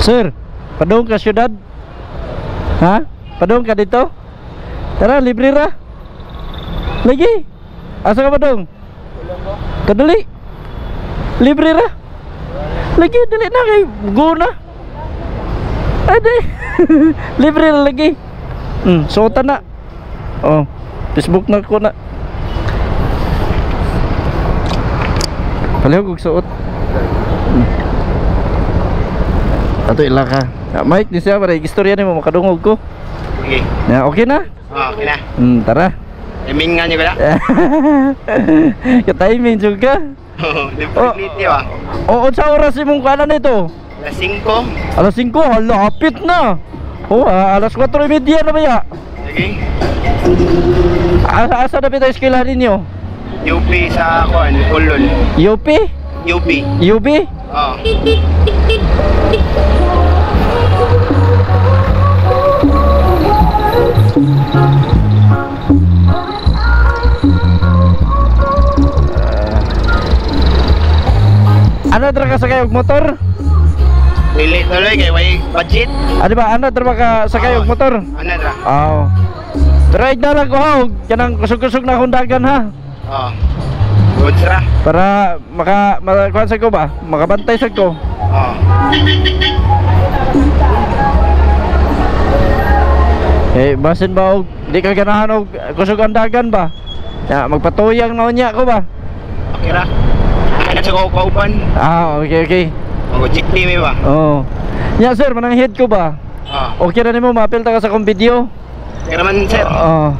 Sir, padung ka syudad? Ha? Padung ka dito? Tara, libre ra. Lagi. Asa ka padung? Kadali. Libre ra. Lagi, dali na kay guna. Ade. Libre ra lagi. Suotan na. Oh, Facebook na ko na. Palihog og suot. Ato ila ka. Mike, di siya para istorya nimo makadungog ko. Okay. Ya, okay na? Okay na. Tara. Timing nga nyo ka na? Ka-timing juga. Oo, libre ba? Oo, sa oras imong kanan nito? Alas 5. Alas 5, lapit na. Oh, alas 4:30 na ba ya? Sige. Asa na pita eskwela ninyo? UP sa Kuan, Kulon. UP? UP. UB? Oo. Ano dra ka sakay og motor? Pili tuloy kay may budget. Ano ba? Ano dra ka sakay og motor? Ano ra? Oo. Ride na lang ko ha. Kanang kusog-kusog na akong dagan ha. Oo. Goods ra. Para makakuha sa ko ba? Makabantay sa ko. Oo. Basin ba og di ka ganahan og kusog ang dagan ba? Ya, magpatuyang na niya ko ba? Okay ra. Ano sa kaupan? Okay. Mag-chikli may ba? Oo. Ya sir, manang head ko ba? Oo. Okay na nimo mapil ta ka sa kong video? Okay naman sir. Oo.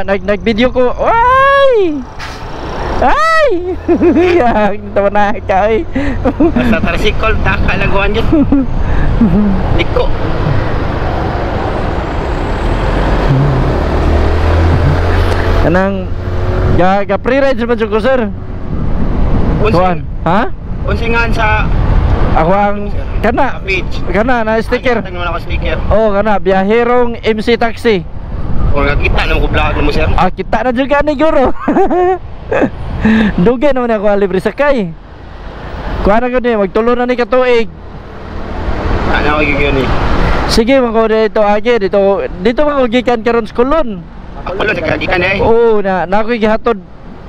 Nag-video ko. Ay! Ay! Yang tawa na ka eh. Basta tricycle, taka laguan yun. Liko. Kanang ga pre-ride sa ko sir. Kuan, ha? Unsingan sa Ako ang kana page. Kana na sticker. Tagnan mo na ako sticker. Oh, kana biyaherong MC Taxi. Kung nakita na mo ko vlog mo sir. Kita na juga ni guro. Dugay naman ako libre sakay. Kuha na ko ni magtulo na ni katuig. Ano ako gigyan ni? Sige, mako dito agi dito mako gikan karon sa Kulon. Ako lang nagkagikan eh. Oo, na ako gihatod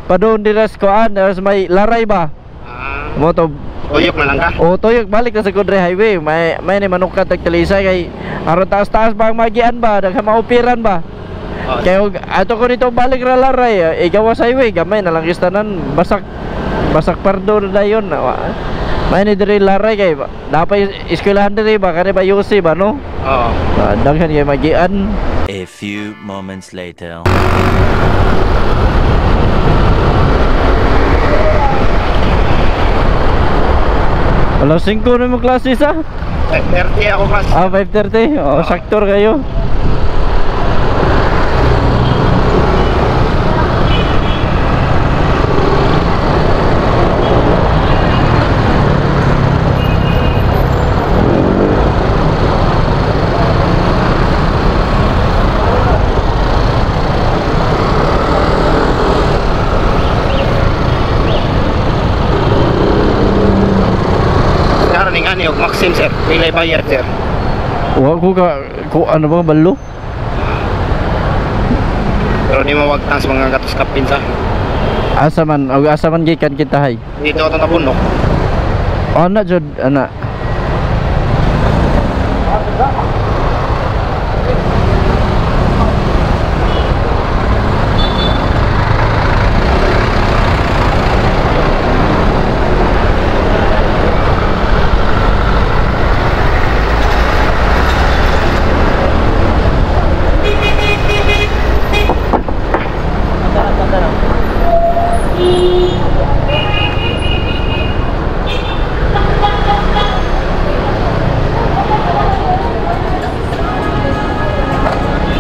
pa doon dira sa kuan, may laray ba? Mo to Tuyok na lang ka. o tuyok balik na sa Kudre Highway. May ni manukat tagtalisay kay aron taas-taas ba ang magian ba, daghan maupiran ba. Kaya ato ko dito balik ra laray, igawas highway gamay na lang istanan basak pardo na dayon. May ni diri laray kay dapat eskwelahan diri ba kani ba UC ba no? Oo. Daghan kay magian. A few moments later. Alas 5 na mo klase sa? 5:30 ako mas. 5:30. Saktor kayo. Ani og Maxim sir, pilay bayad sir. Wa ko ano ba balo? Pero di mawagtan sa mga gatos kapin sa. Asa man gikan kita hay. Dito atong tabunok. Ana jud ana.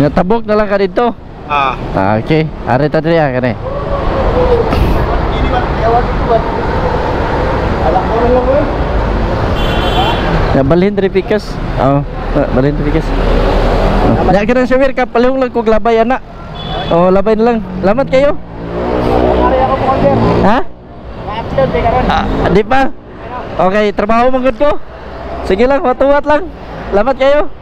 Natabok na lang ka dito. Okay. Ari ta diri kani. Ya balhin diri pikas. Balhin diri pikas. Ya kira shawir ka palihong lang kog labay ana. Labay na lang. Lamat kayo. Ha? Di pa? Okay, trabaho manggod ko. Sige lang, matuwat lang. Salamat kayo.